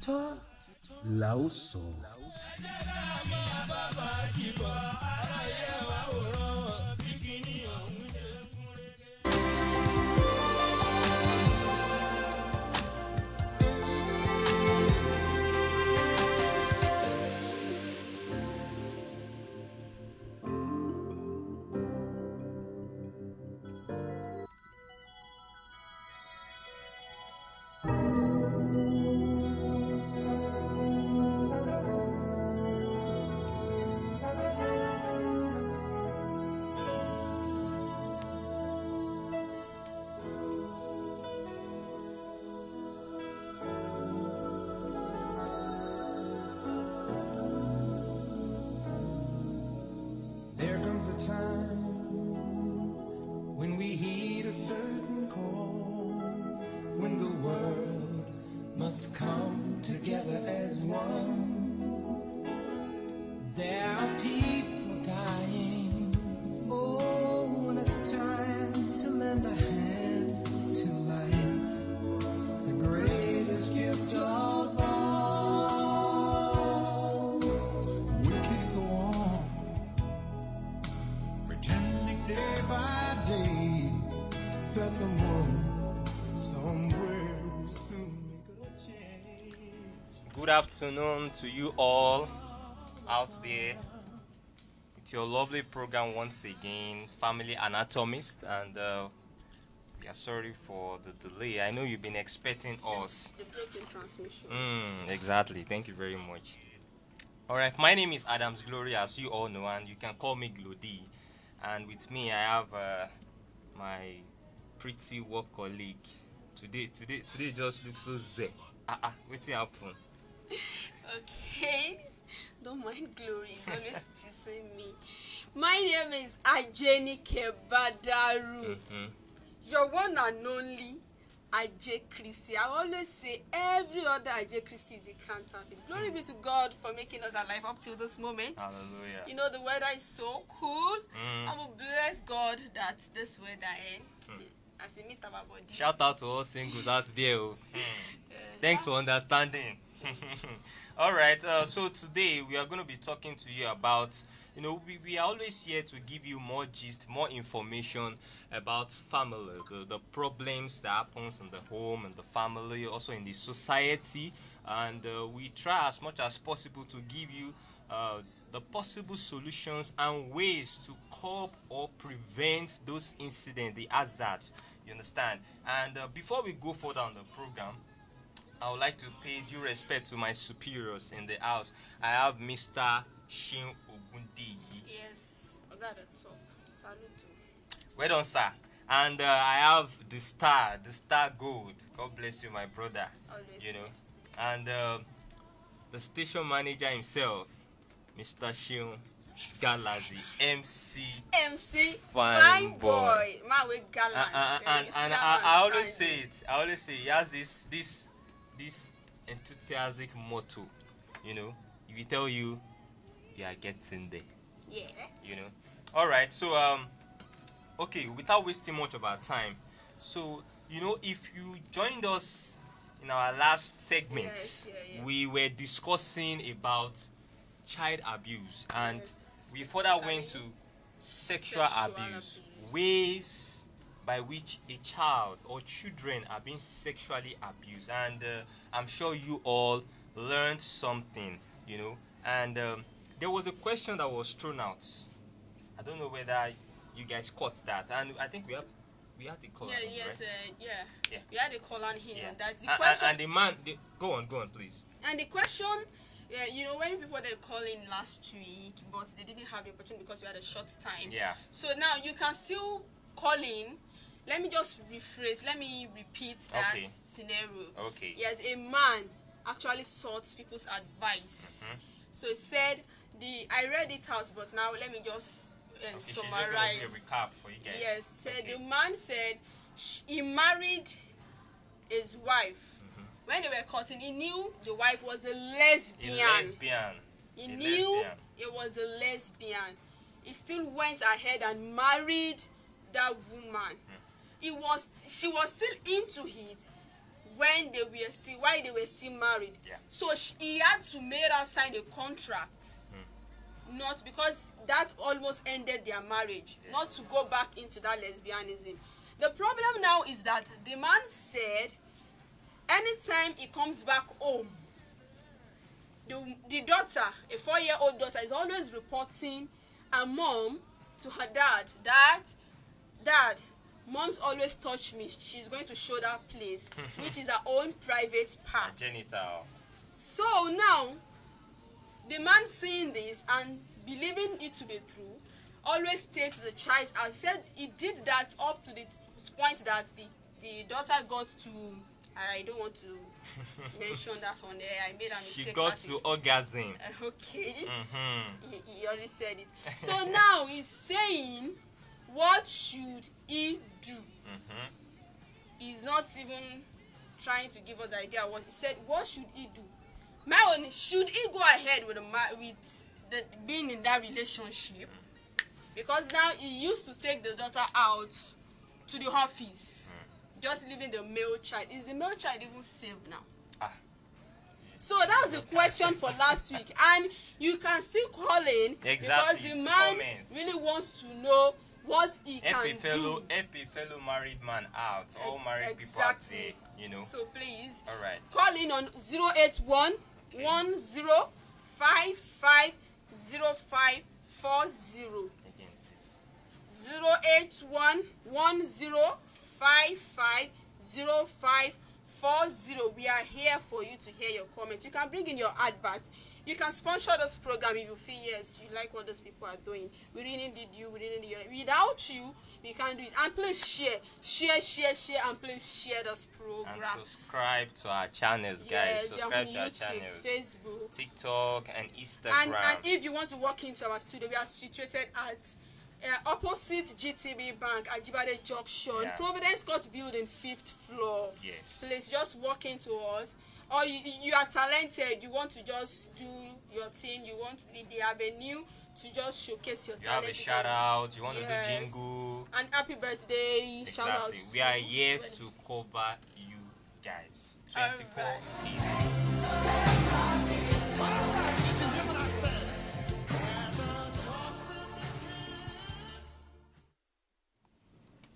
la ó sọ. There comes a time when we heed a certain call, when the world must come together as one. There are people dying. Oh, when it's time to lend a hand to life, the greatest gift of all. We can't go on pretending day by day that someone somewhere will soon make a change. Good afternoon to you all out there with your lovely program once again, Family Anatomists, and we are sorry for the delay. I know you've been expecting us. The break in transmission. Exactly. Thank you very much. All right, my name is Adams Glory, as you all know, and you can call me Glody. And with me, I have my pretty work colleague. Today just looks so zeh. What's happened? Okay. Don't mind Glory. He's always teasing me. My name is Ajeni Kebadaru. Your one and only Ajay Christie. I always say every other Ajay Christie is a counterfeit. Glory be to God for making us alive up till this moment. Hallelujah. You know, the weather is so cool. And we bless God that this weather as a meet our body. Shout out to all singles out there. Thanks for understanding. All right, so today we are going to be talking to you about, we are always here to give you more gist, more information about family, the problems that happens in the home and the family, also in the society, and we try as much as possible to give you the possible solutions and ways to cope or prevent those incidents, the hazards, you understand? And before we go further on the program, I would like to pay due respect to my superiors in the house. I have Mr. Shin Ogundeyi. Yes, I got to talk. Salute to. Well done, sir. And I have the star gold. God bless you, my brother. Always blessed. And the station manager himself, Mr. Shin Galazi, MC fine boy. Man with gallant. And I always say it. He has this enthusiastic motto, if he tell you, you are getting there. Yeah. All right, so okay, without wasting much of our time, so if you joined us in our last segment, Yes. we were discussing about child abuse, and Yes, we further went to sexual abuse, ways by which a child or children are being sexually abused, and I'm sure you all learned something, and there was a question that was thrown out. I don't know whether you guys caught that, and I think we had the call. Yeah, yes, right? yeah. We had a call on him, Yeah. and that's the question. And the man, go on, please. And the question, when people they call in last week, but they didn't have the opportunity because we had a short time. Yeah. So now you can still call in. Let me just Let me repeat that scenario. Okay. Yes, a man actually sought people's advice. So he said, I read it out, but now let me just summarize. She's just gonna do a recap for you guys. Yes, said the man said he married his wife. When they were cutting, he knew the wife was a lesbian. He knew it was a lesbian. He still went ahead and married that woman. She was still into it when they were still married. Yeah. So he had to make her sign a contract. Not because that almost ended their marriage, not to go back into that lesbianism. The problem now is that the man said anytime he comes back home, the daughter, a 4-year-old daughter, is always reporting her mom to her dad. Dad, mom's always touch me. She's going to show that place, which is her own private part. Genital. So now, the man seeing this and believing it to be true, always takes the child out. He said he did that up to the point that the daughter got to, I don't want to mention that on there. I made a mistake. She got to orgasm. Okay. He already said it. So now he's saying, what should he do? He's not even trying to give us the idea what he said. What should he do? My own, should he go ahead with being in that relationship? Because now he used to take the daughter out to the office, just leaving the male child. Is the male child even safe now? So that was the question for last week, and you can still call in because the man really wants to know what he can do. Help a fellow married man out. All married people out there, you know. So please, all right, call in on 081 1055 0540. Again, please. 081 1055 0540. We are here for you to hear your comments. You can bring in your advert. You can sponsor this program if you feel yes, you like what those people are doing. We really need you. We really need you. Without you, we can't do it. And please share, and please share this program. And subscribe to our channels, guys. Yes, subscribe to our YouTube, channels. Facebook, TikTok, and Instagram. And if you want to walk into our studio, we are situated at opposite GTB Bank at Jibade Junction, Providence Court Building, 5th floor. Yes. Please just walk into us. Or you are talented, you want to just do your thing, you want the avenue to just showcase your talent. You have a shout out, you want to do jingle. And happy birthday, exactly. Shout outs. We are here to cover you guys. 24 hits.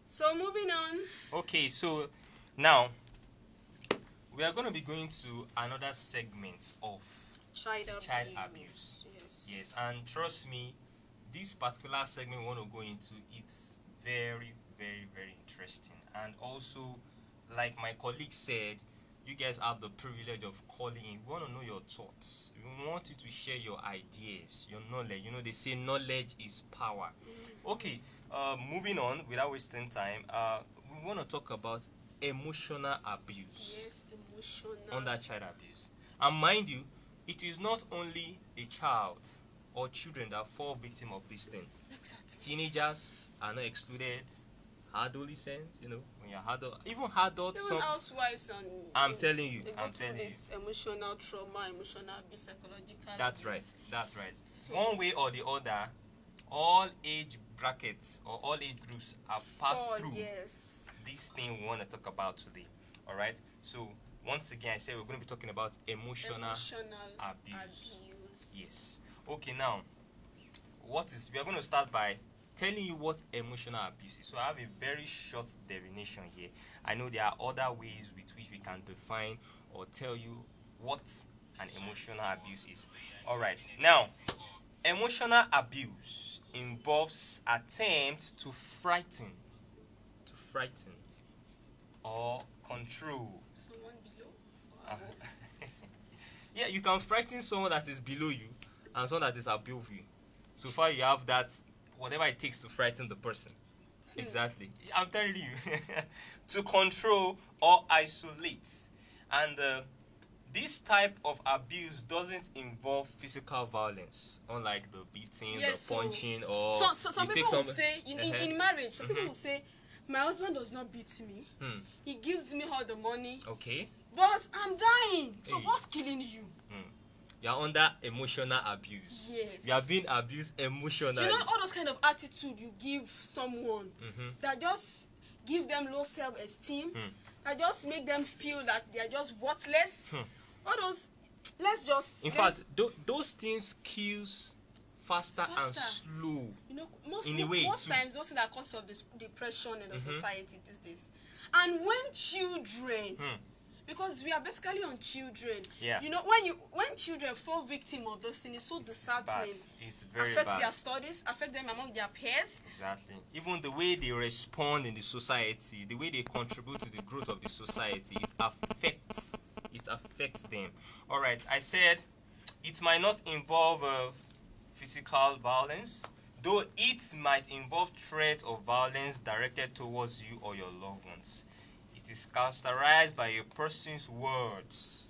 So moving on. Okay, so now we are going to be going to another segment of child abuse. Yes, and trust me, this particular segment we want to go into, it's very, very, very interesting. And also, like my colleague said, you guys have the privilege of calling in. We want to know your thoughts. We want you to share your ideas, your knowledge. You know, they say knowledge is power. Okay, moving on without wasting time, we want to talk about emotional abuse. Yes, emotional. Under child abuse. And mind you, it is not only the child or children that fall victim of this thing. Exactly. Teenagers are not excluded. Adolescents, you know, when you're adult, even adults. Even housewives and. I'm telling you. This emotional trauma, emotional abuse, psychological. That's abuse. right. That's right. So, one way or the other, all age brackets or all age groups have passed through this thing we want to talk about today. All right. So once again, I said we're going to be talking about emotional abuse. Yes. Okay. Now, we are going to start by telling you what emotional abuse is. So I have a very short definition here. I know there are other ways with which we can define or tell you what an emotional abuse is. All right. Now, emotional abuse involves attempt to frighten or control. Someone below? Yeah, you can frighten someone that is below you and someone that is above you. So far you have that, whatever it takes to frighten the person. Exactly. I'm telling you. To control or isolate. And this type of abuse doesn't involve physical violence, unlike the beating, the punching, or some people will say in marriage, some people will say, my husband does not beat me. He gives me all the money. Okay. But I'm dying. So what's killing you? You are under emotional abuse. Yes. You are being abused emotionally. You know all those kind of attitude you give someone that just give them low self-esteem. that just make them feel that they are just worthless. All those, In fact, those things kills faster and slow. You know, most in a way most too. times those things that cause of this depression in the society these days. And when children, because we are basically on children. Yeah. You know, when children fall victim of those things, it's so disheartening. It's very affect bad. their studies, affect them among their peers. Exactly. Even the way they respond in the society, the way they contribute to the growth of the society, it affects them. All right. I said it might not involve physical violence, though it might involve threats of violence directed towards you or your loved ones. It is characterized by a person's words,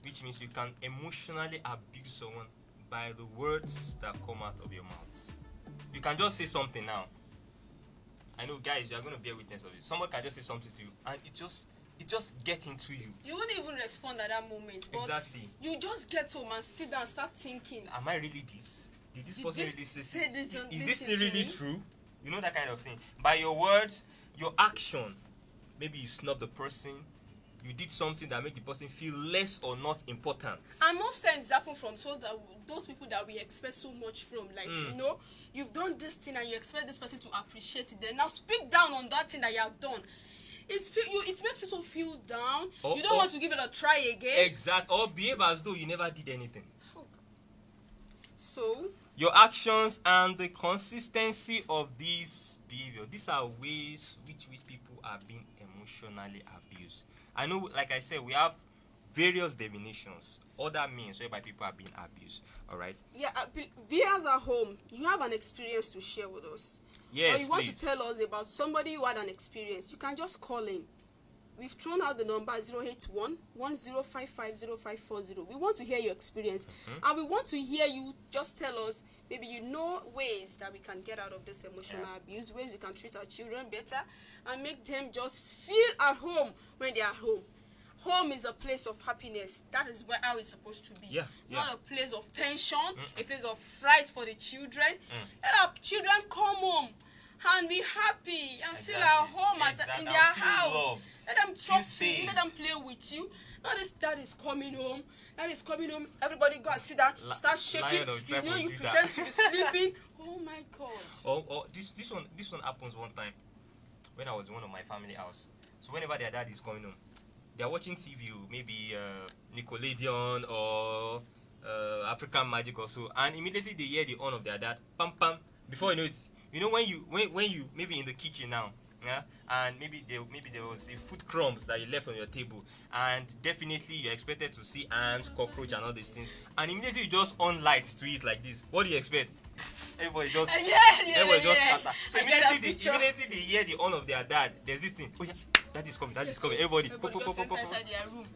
which means you can emotionally abuse someone by the words that come out of your mouth. You can just say something now. I know, guys, you are going to bear witness of it. Someone can just say something to you, and it just gets into you. You wouldn't even respond at that moment. But Exactly. you just get home and sit down and start thinking. Am I really this? Did this person really say this? Is this really true? You know, that kind of thing. By your words, your action. Maybe you snub the person. You did something that made the person feel less or not important. And most times it happens from those people that we expect so much from. Like, you know, you've done this thing and you expect this person to appreciate it. Then now speak down on that thing that you have done. It makes you so feel down. You don't want to give it a try again. Exactly. Or behave as though you never did anything. So your actions and the consistency of this behavior. These are ways which people are being emotionally abused. I know, like I said, we have various definitions, other means whereby people are being abused. All right. Yeah, viewers at home, you have an experience to share with us. Yes, or you want please. to tell us about somebody who had an experience, you can just call in. We've thrown out the number 081 1055 0540. We want to hear your experience. And we want to hear you just tell us, maybe you know ways that we can get out of this emotional abuse, ways we can treat our children better and make them just feel at home when they are home. Home is a place of happiness. That is how it's supposed to be. Not a place of tension, a place of fright for the children. Let our children come home and be happy and feel at home in their house. Loved. Let them talk to you. Let them play with you. Not this dad is coming home. Dad is coming home. Everybody go and sit down. Start shaking. You know you pretend to be sleeping. Oh my God. This one happens one time when I was in one of my family house. So whenever their dad is coming home, they are watching TV, maybe Nickelodeon or African Magic or so, and immediately they hear the horn of their dad, pam pam. Before you know it, you know when you maybe in the kitchen now, and maybe there was a food crumbs that you left on your table, and definitely you're expected to see ants, cockroach, and all these things, and immediately you just on light to eat like this. What do you expect? Everybody just scatter. So immediately they hear the horn of their dad. There's this thing. Oh yeah, that is coming. Everybody goes inside their room.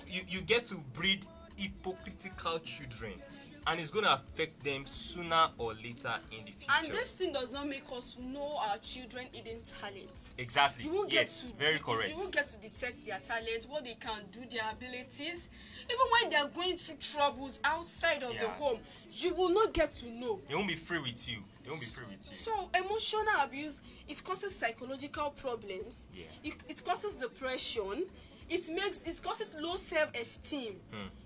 You get to breed hypocritical children, and it's going to affect them sooner or later in the future. And this thing does not make us know our children hidden talents. Exactly. Very correct. You won't get to detect their talents, what they can do, their abilities. Even when they are going through troubles outside of the home, you will not get to know. They won't be free with you. So emotional abuse, it causes psychological problems. It causes depression. It causes low self-esteem.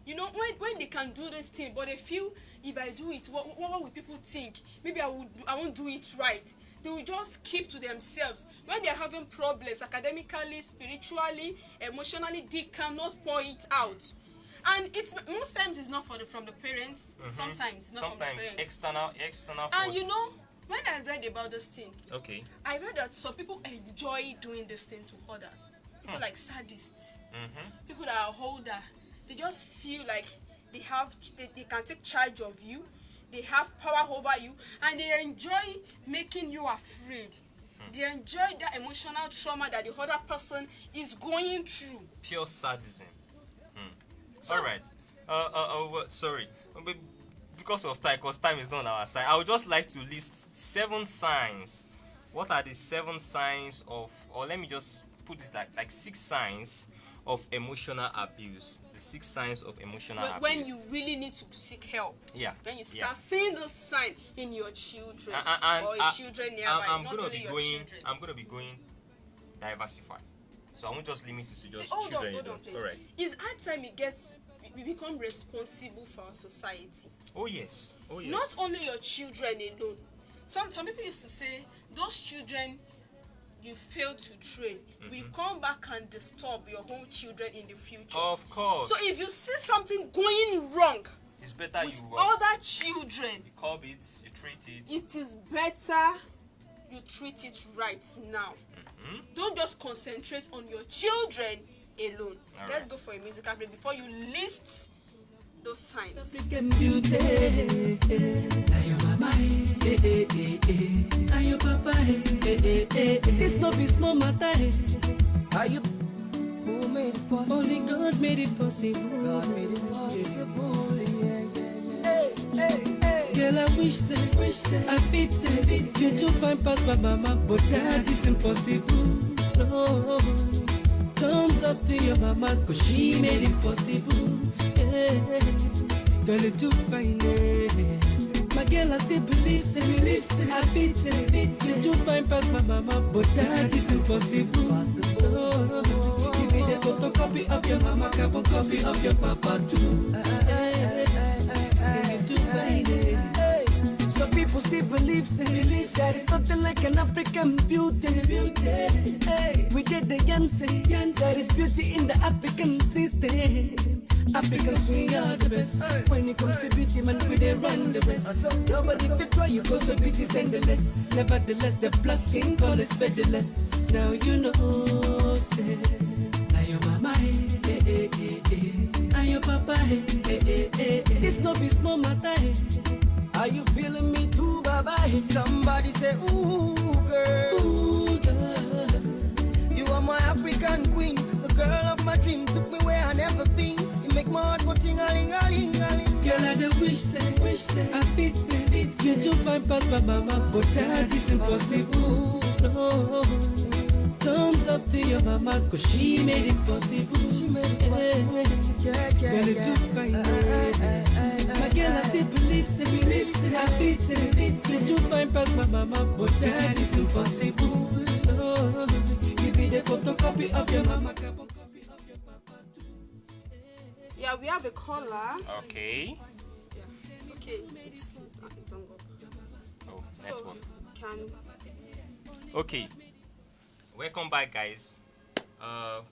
You know, when they can do this thing, but they feel, if I do it, what will people think? Maybe I won't do it right. They will just keep to themselves. When they're having problems academically, spiritually, emotionally, they cannot pour it out. And it's most times it's not from the parents. Sometimes it's not from the parents. External forces. And you know, when I read about this thing, I read that some people enjoy doing this thing to others. People like sadists, people that are older, they just feel like they can take charge of you, they have power over you, and they enjoy making you afraid. They enjoy that emotional trauma that the other person is going through. Pure sadism. So, all right. Sorry. Because of time, because time is not on our side, I would just like to list 7 signs. What are the 7 signs of, or let me just put this like 6 signs of emotional abuse? The 6 signs of emotional abuse. When you really need to seek help. When you start seeing the sign in your children or your children nearby, I'm going to be going diversify. So I won't just limit it to just See, hold children. on, please. All right. It's high time we become responsible for our society. Oh yes. Oh yes. Not only your children alone. Some people used to say those children you fail to train will come back and disturb your own children in the future. Of course. So if you see something going wrong it's better with you other children, you curb it, you treat it. it is better you treat it right now. Don't just concentrate on your children alone. Let's go for a musical break before you list those signs. African beauty, now your mama, now your papa, this no be small matter. Are you? Who made it possible? Only God made it possible. God made it possible. Girl, I wish say, I fit say, you too fine past my mama, but that is impossible. No, thumbs up to your mama, cause she made it possible. Yeah. Girl, you too fine, my girl, I still believe say, I fit say, you too fine past my mama, but that is impossible. No, give me the photocopy of your mama, carbon copy of your papa too. Some people still believe that it's nothing like an African beauty. Hey, we did the Yancy, that is beauty in the African system. Africans, we are the best. When it comes to beauty, man, we they run the rest. Nobody fit try you, cause so beauty's endless. Nevertheless, the black skin color is featherless. Now you know, say, now your mama, and your papa, it's no be small matter. Are you feeling me too, baba? Somebody say, ooh, girl. Ooh, girl. You are my African queen. The girl of my dream took me where I never been. You make my heart go ting-a-ling-a-ling-a-ling. Girl, I the wish say, I fit say, you too fine past my mama, but that is impossible. No, thumbs up to your mama, cause she made it possible. She made it possible. Girl, you too fine, my girl, I still believe say, I fit say, you too fine past my mama, but that is impossible. No, you be the photocopy of your mama, carbon copy of your papa too. Yeah, we have a caller. Okay. Yeah. Okay, it's on go. Oh, So network. can Okay. Welcome back, guys.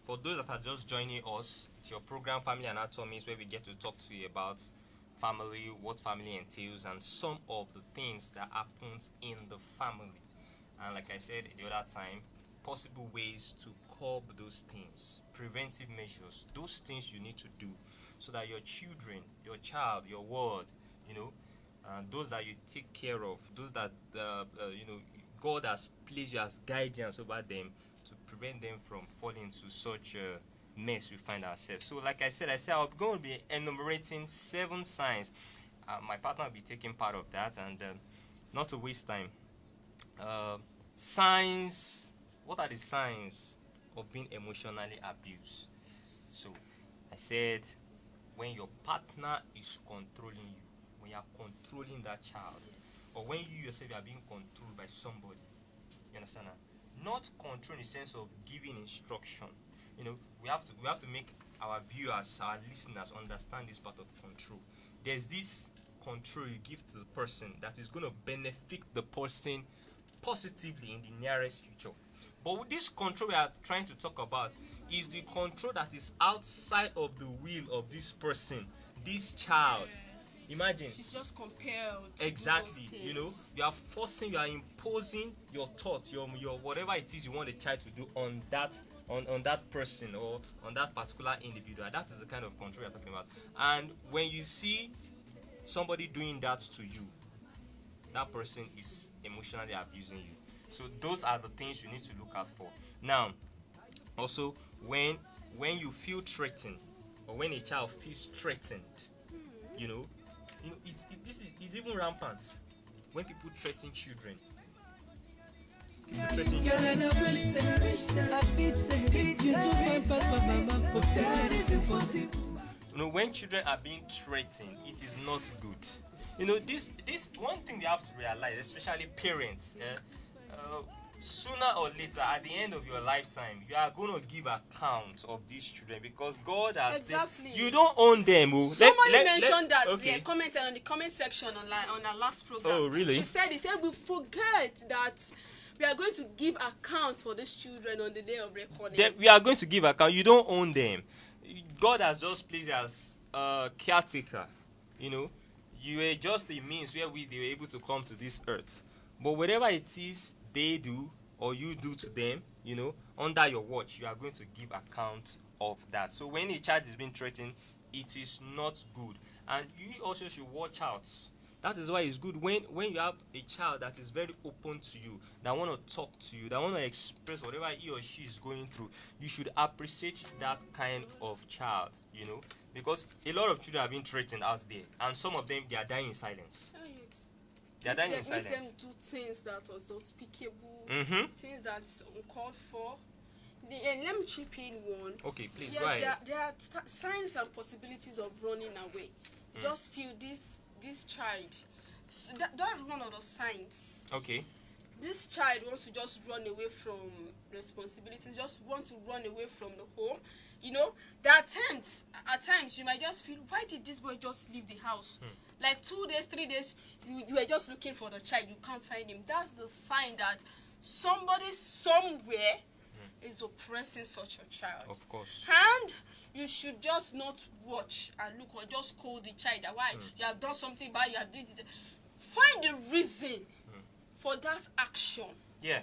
For those that are just joining us, it's your program Family Anatomists, where we get to talk to you about family, what family entails, and some of the things that happens in the family. And like I said the other time, possible ways to curb those things, preventive measures, those things you need to do so that your children, your child, your world, those that you take care of, those that God has placed you as guardians over them, to prevent them from falling into such a mess we find ourselves. So like I said I'm going to be enumerating 7 signs. My partner will be taking part of that, and not to waste time, signs. What are the signs of being emotionally abused? So I said, when your partner is controlling you, when you are controlling that child, or when you yourself are being controlled by somebody. You understand that? Not control in the sense of giving instruction. We have to make our viewers, our listeners understand this part of control. There's this control you give to the person that is going to benefit the person positively in the nearest future. But with this control we are trying to talk about is the control that is outside of the will of this person, this child. Imagine. she's just compelled to Exactly. do those things. You are forcing, you are imposing your thoughts, your whatever it is you want the child to do on that person or on that particular individual. That is the kind of control you're talking about. And when you see somebody doing that to you, that person is emotionally abusing you. So those are the things you need to look out for. Now, also when you feel threatened, or when a child feels threatened, this is even rampant when people threaten children. Girl, I know wish say, I fit say, you too fine past my mama, but that is impossible. When children are being threatened, it is not good. This one thing they have to realize, especially parents. sooner or later, at the end of your lifetime, you are going to give account of these children because God has Exactly. you don't own them. Oh. Somebody mentioned that okay. they commented on the comment section on our last program. Oh, really? She said we forget that we are going to give account for these children on the day of recording. We are going to give account. You don't own them. God has just placed as caretaker. You know, you are just a means where they were able to come to this earth. But whatever it is they do or you do to them, you know, under your watch, you are going to give account of that. So when a child is being threatened, it is not good. And you also should watch out. That is why it's good when you have a child that is very open to you, that want to talk to you, that want to express whatever he or she is going through. You should appreciate that kind of child, you know, because a lot of children have been threatened out there, and some of them, they are dying in silence. Oh, yes. They are dying in silence. Make them do things that are unspeakable, things that's uncalled for. And let me chip in one. Okay, please, yes, go ahead. There are signs and possibilities of running away. You just feel this child. So that's one of the signs. Okay. This child wants to just run away from responsibilities, just want to run away from the home. You know, at times you might just feel, why did this boy just leave the house? Like 2 days, 3 days, you are just looking for the child, you can't find him. That's the sign that somebody somewhere is oppressing such a child. Of course. And you should just not watch and look or just call the child that why you have done something bad, you have did it. Find the reason for that action. Yeah.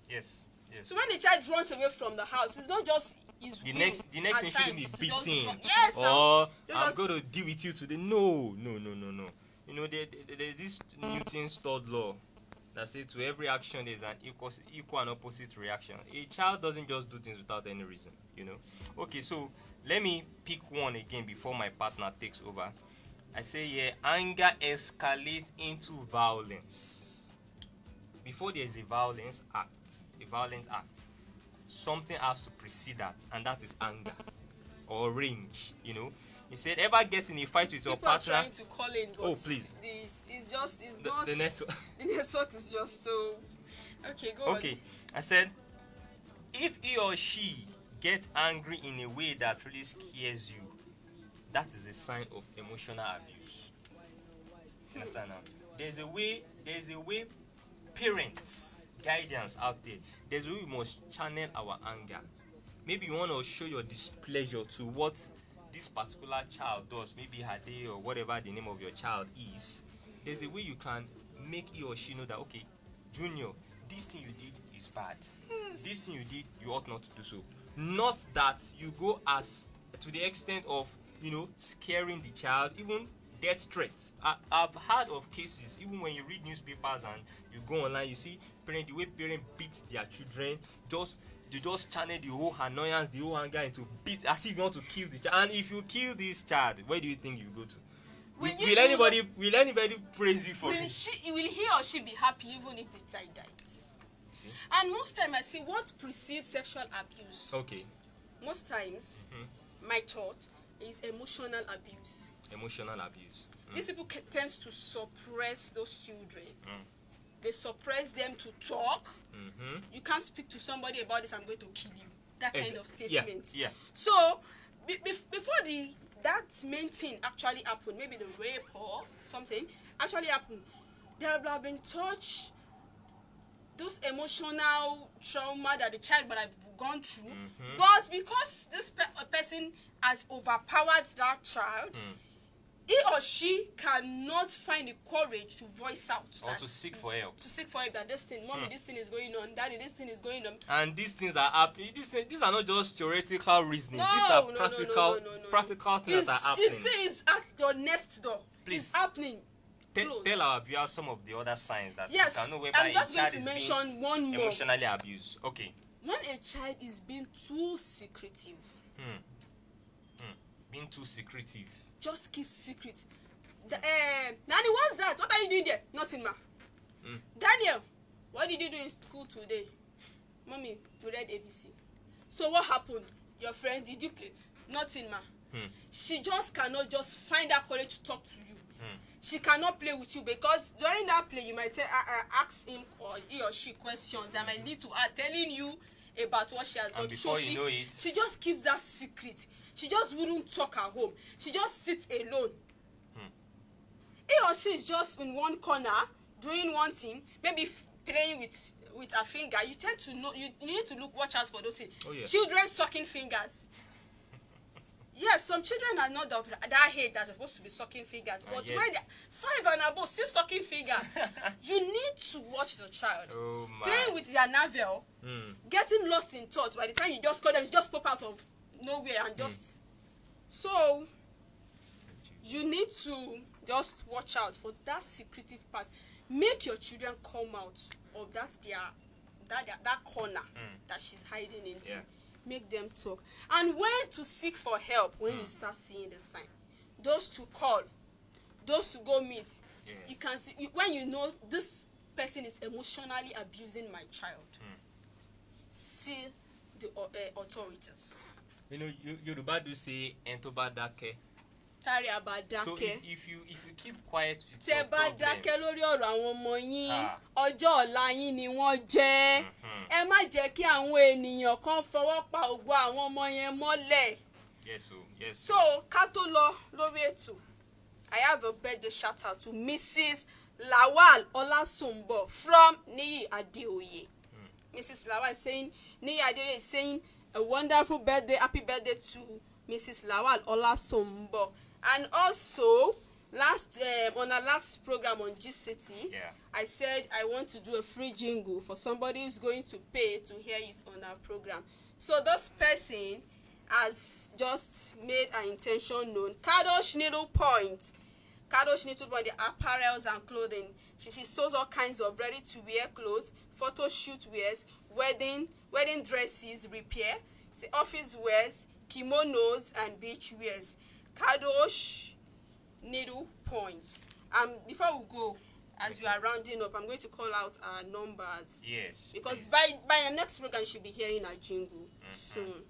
Yes. Yes. So when the child runs away from the house, it's not just his The will next thing shouldn't be at times to just beating. run. Yes, Or now. I'm going to deal with you today. No. You know, there's this Newton's third law that says to every action there's an equal and opposite reaction. A child doesn't just do things without any reason, you know. Okay, so let me pick one again before my partner takes over. I say here, anger escalates into violence. Before there's a violent act, something has to precede that, and that is anger or rage, you know. He said, ever get in a fight with your partner? People are trying to call in, but please. The network is just so... Okay, go on. Okay, I said, if he or she gets angry in a way that really scares you, that is a sign of emotional abuse. You understand now? There's a way parents, guidance out there. There's a way we must channel our anger. Maybe you want to show your displeasure to what this particular child does, maybe her day or whatever the name of your child is. There's a way you can make he or she know that, okay, Junior, this thing you did is bad. Yes. This thing you did, you ought not to do so. Not that you go as to the extent of, you know, scaring the child, even death threats. I've heard of cases, even when you read newspapers and you go online, you see the way parents beat their children, they just channel the whole annoyance, the whole anger into beat, as if you want to kill the child. And if you kill this child, where do you think you go to? Will anybody praise you for it? Will he or she be happy even if the child dies? See? And most times I see what precedes sexual abuse. Okay. Most times, my thought is emotional abuse. Emotional abuse. These people tend to suppress those children. They suppress them to talk. You can't speak to somebody about this, I'm going to kill you. That kind of statement. Yeah. So, before that main thing actually happened, maybe the rape or something actually happened, there have been those emotional trauma that the child might have gone through. But because this person has overpowered that child, he or she cannot find the courage to voice out or to seek for help. That this thing, mommy, this thing is going on, daddy, this thing is going on. And these things are happening. These are not just theoretical reasoning. These are practical things that are happening. It's at your next door. Please. It's happening. Tell our viewers some of the other signs that you yes, can know whereby I'm just a going child to is mention one more. emotionally abused. Okay. When a child is being too secretive. Being too secretive. Just keep secret. Nanny, what's that? What are you doing there? Nothing, ma. Daniel, what did you do in school today? Mommy, we read ABC. So what happened? Your friend, did you play? Nothing, ma. She just cannot just find that courage to talk to you. she cannot play with you, because during that play you might ask him or he or she questions that might lead to her telling you about what she has And done. So before you know it, she just keeps that secret. She just wouldn't talk at home. She just sits alone. He or she is just in one corner doing one thing, maybe playing with her finger. You tend to know, you need to watch out for those things. Oh, yeah. Children sucking fingers. Yes, some children are not of that age that are supposed to be sucking fingers, but when they're 5 and above, still sucking fingers. You need to watch the child. Oh, my. Playing with their navel, getting lost in thoughts. By the time you just call them, you just pop out of nowhere and just. So, you need to just watch out for that secretive part. Make your children come out of that corner that she's hiding into. Yeah. Make them talk. And when to seek for help when you start seeing the sign. Those to call, those to go meet. Yes. You can see when you know this person is emotionally abusing my child. See the authorities. You know, Yoruba do say "Entoba dake." Tari abadake. So if you keep quiet with tẹ́ your bá problem, dákẹ́ lórí ọ̀rọ̀ àwọn ọmọ yín, Ah. ọjọ́ ọ̀la yín ni wọ́n jẹ́. Ẹ má jẹ́ kí àwọn ènìyàn kan fọwọ́ pa ògo àwọn ọmọ yẹn mọ́lẹ̀. yes, yes. So ká tó lọ lórí ètò, I have a birthday shout out to Mrs. Lawal Olasunbo from Niyi Adeoye. Mrs. Lawal is saying, Niyi Adeoye is saying a wonderful birthday, happy birthday to Mrs. Lawal Olasunbo. And also, on our last program on G-City, I said I want to do a free jingle for somebody who's going to pay to hear it on our program. So this person has just made her intention known. Kadosh Needle Point. Kadosh Needle Point, the apparels and clothing. She sews all kinds of ready-to-wear clothes, photo shoot wears, wedding dresses, repair, office wears, kimonos, and beach wears. Kadosh Needle Point. Before we go, as we are rounding up, I'm going to call out our numbers. Yes. Because please. by the next program, you should be hearing our jingle soon.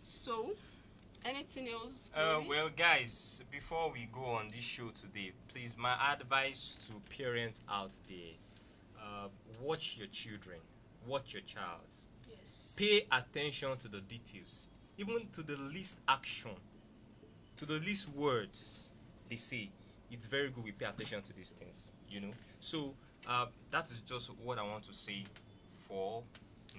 So, anything else? Well, guys, before we go on this show today, please, my advice to parents out there: watch your children, watch your child. Yes. Pay attention to the details, even to the least action, to the least words they say. It's very good we pay attention to these things, you know. So that is just what I want to say for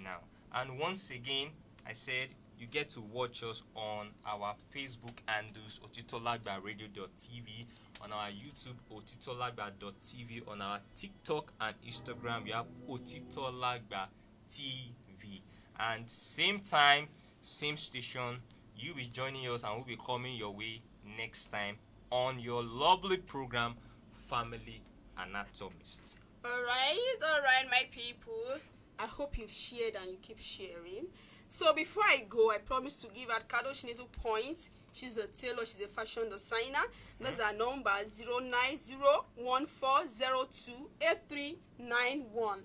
now. And once again, I said you get to watch us on our Facebook handles otitolagbaradio.tv, on our YouTube otitolagba.tv, on our TikTok and Instagram we have otitolagba TV. And same time, same station, you'll be joining us and we'll be coming your way next time on your lovely program, Family Anatomists. Alright, my people. I hope you've shared and you keep sharing. So before I go, I promise to give out Kadosh Needle Point. She's a tailor, she's a fashion designer. That's our number 09014028391.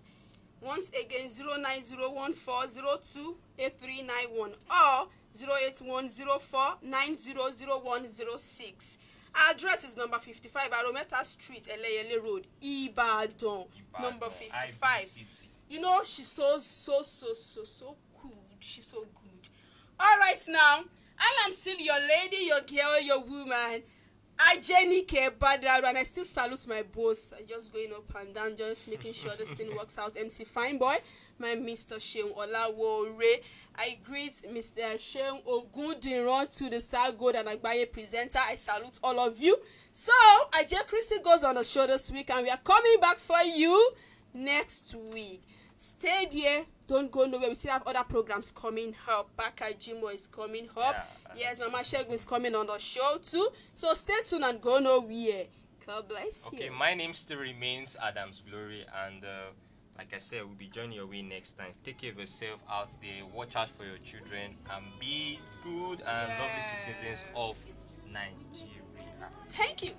Once again, 09014028391 or 08104900106. Our address is number 55 Arometa Street, Eleyele Road, Ibadan. Number 55. You know, she's so good. She's so good. Alright, now, I am still your lady, your girl, your woman, Ajenike Badaru, and I still salute my boss. I just going up and down, just making sure this thing works out. MC Fine Boy, my Mr. Sheung Olawore. I greet Mr. Sheung Ogundiran to the South Gold and Agbaye presenter. I salute all of you. So, Ajay Christy goes on the show this week, and we are coming back for you next week. Stay there. Don't go nowhere. We still have other programs coming up. Baka Jimo is coming up. Yes, Mama Shegun is coming on the show too. So stay tuned and go nowhere. God bless you. Okay, my name still remains Adam's Glory, and like I said, we'll be joining your way next time. Take care of yourself out there. Watch out for your children and be good and lovely citizens of Nigeria. Thank you.